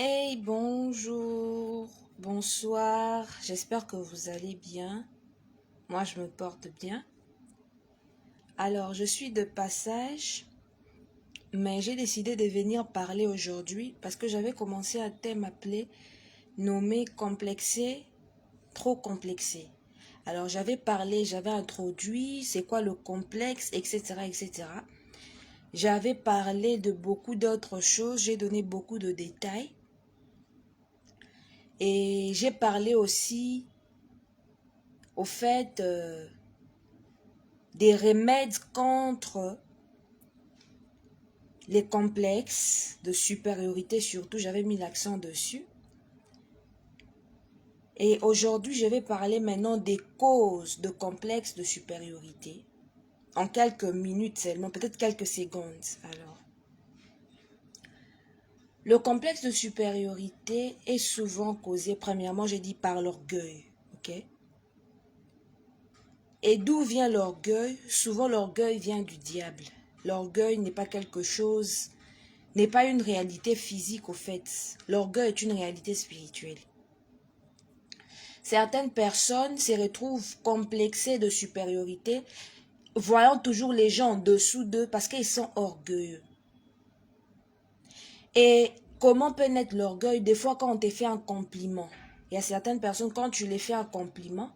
Hey, bonjour, bonsoir, j'espère que vous allez bien. Moi, je me porte bien. Alors, je suis de passage, mais j'ai décidé de venir parler aujourd'hui parce que j'avais commencé un thème appelé nommé complexé, trop complexé. Alors, j'avais parlé, j'avais introduit c'est quoi le complexe, etc., etc. J'avais parlé de beaucoup d'autres choses, j'ai donné beaucoup de détails. Et j'ai parlé aussi au fait des remèdes contre les complexes de supériorité, surtout j'avais mis l'accent dessus. Et aujourd'hui, je vais parler maintenant des causes de complexes de supériorité. En quelques minutes seulement, peut-être quelques secondes. Alors, le complexe de supériorité est souvent causé, premièrement, j'ai dit par l'orgueil. Ok? Et d'où vient l'orgueil? Souvent, l'orgueil vient du diable. L'orgueil n'est pas quelque chose, n'est pas une réalité physique au fait. L'orgueil est une réalité spirituelle. Certaines personnes se retrouvent complexées de supériorité, voyant toujours les gens en dessous d'eux parce qu'ils sont orgueilleux. Et comment peut naître l'orgueil? Des fois, quand on te fait un compliment, il y a certaines personnes, quand tu les fais un compliment,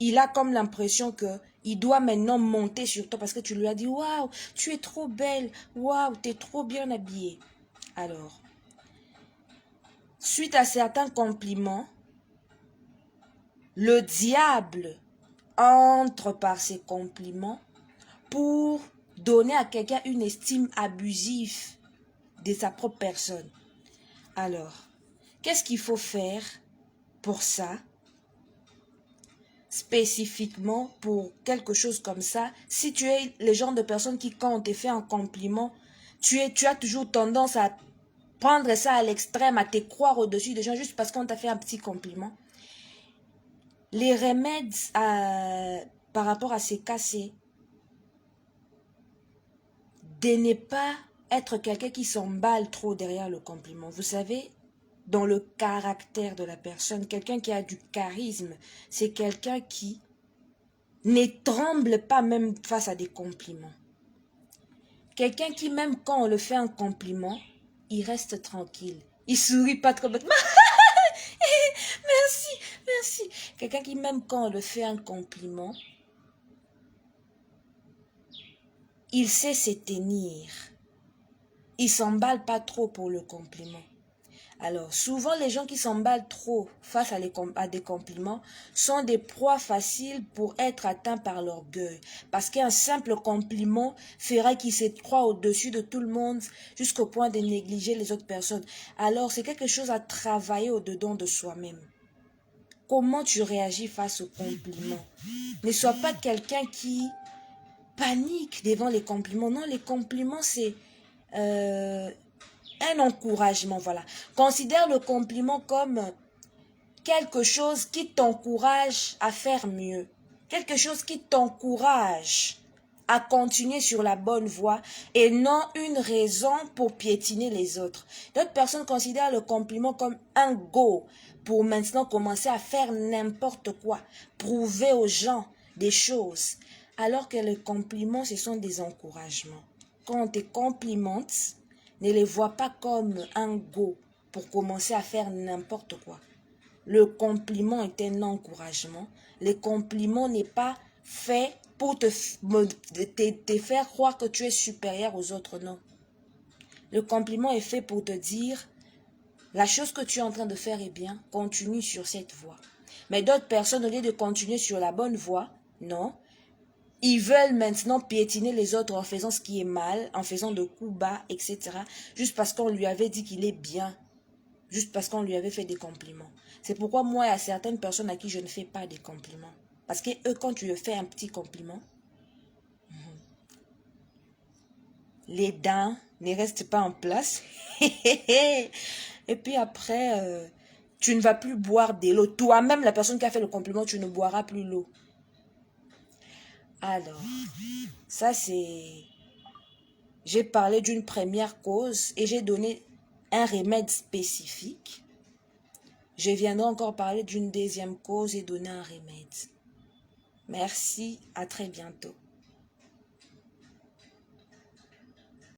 il a comme l'impression que il doit maintenant monter sur toi parce que tu lui as dit waouh, tu es trop belle, waouh, tu es trop bien habillée. Alors, suite à certains compliments, le diable entre par ces compliments pour donner à quelqu'un une estime abusive de sa propre personne. Alors, qu'est-ce qu'il faut faire pour ça? Spécifiquement pour quelque chose comme ça, si tu es le genre de personne qui, quand on te fait un compliment, tu as toujours tendance à prendre ça à l'extrême, à te croire au-dessus des gens juste parce qu'on t'a fait un petit compliment. Les remèdes par rapport à ces cas, c'est de ne pas être quelqu'un qui s'emballe trop derrière le compliment. Vous savez, dans le caractère de la personne, quelqu'un qui a du charisme, c'est quelqu'un qui ne tremble pas même face à des compliments. Quelqu'un qui, même quand on le fait un compliment, il reste tranquille. Il sourit pas trop bêtement. Merci, merci. Quelqu'un qui, même quand on le fait un compliment, il sait se tenir. Il s'emballe pas trop pour le compliment. Alors, souvent, les gens qui s'emballent trop face à des compliments sont des proies faciles pour être atteints par l'orgueil. Parce qu'un simple compliment fera qu'ils se croient au-dessus de tout le monde jusqu'au point de négliger les autres personnes. Alors, c'est quelque chose à travailler au-dedans de soi-même. Comment tu réagis face aux compliments? Ne sois pas quelqu'un qui panique devant les compliments. Non, les compliments, c'est un encouragement, voilà. Considère le compliment comme quelque chose qui t'encourage à faire mieux. Quelque chose qui t'encourage à continuer sur la bonne voie et non une raison pour piétiner les autres. D'autres personnes considèrent le compliment comme un go pour maintenant commencer à faire n'importe quoi, prouver aux gens des choses, alors que les compliments, ce sont des encouragements. Quand on te complimente, ne les vois pas comme un go pour commencer à faire n'importe quoi. Le compliment est un encouragement. Le compliment n'est pas fait pour te faire croire que tu es supérieur aux autres, non. Le compliment est fait pour te dire, la chose que tu es en train de faire est bien, continue sur cette voie. Mais d'autres personnes, au lieu de continuer sur la bonne voie, non, ils veulent maintenant piétiner les autres en faisant ce qui est mal, en faisant de coups bas, etc. Juste parce qu'on lui avait dit qu'il est bien. Juste parce qu'on lui avait fait des compliments. C'est pourquoi moi, il y a certaines personnes à qui je ne fais pas des compliments. Parce que eux, quand tu leur fais un petit compliment, les dents ne restent pas en place. Et puis après, tu ne vas plus boire de l'eau. Toi-même, la personne qui a fait le compliment, tu ne boiras plus l'eau. Alors, ça c'est... J'ai parlé d'une première cause et j'ai donné un remède spécifique. Je viendrai encore parler d'une deuxième cause et donner un remède. Merci, à très bientôt.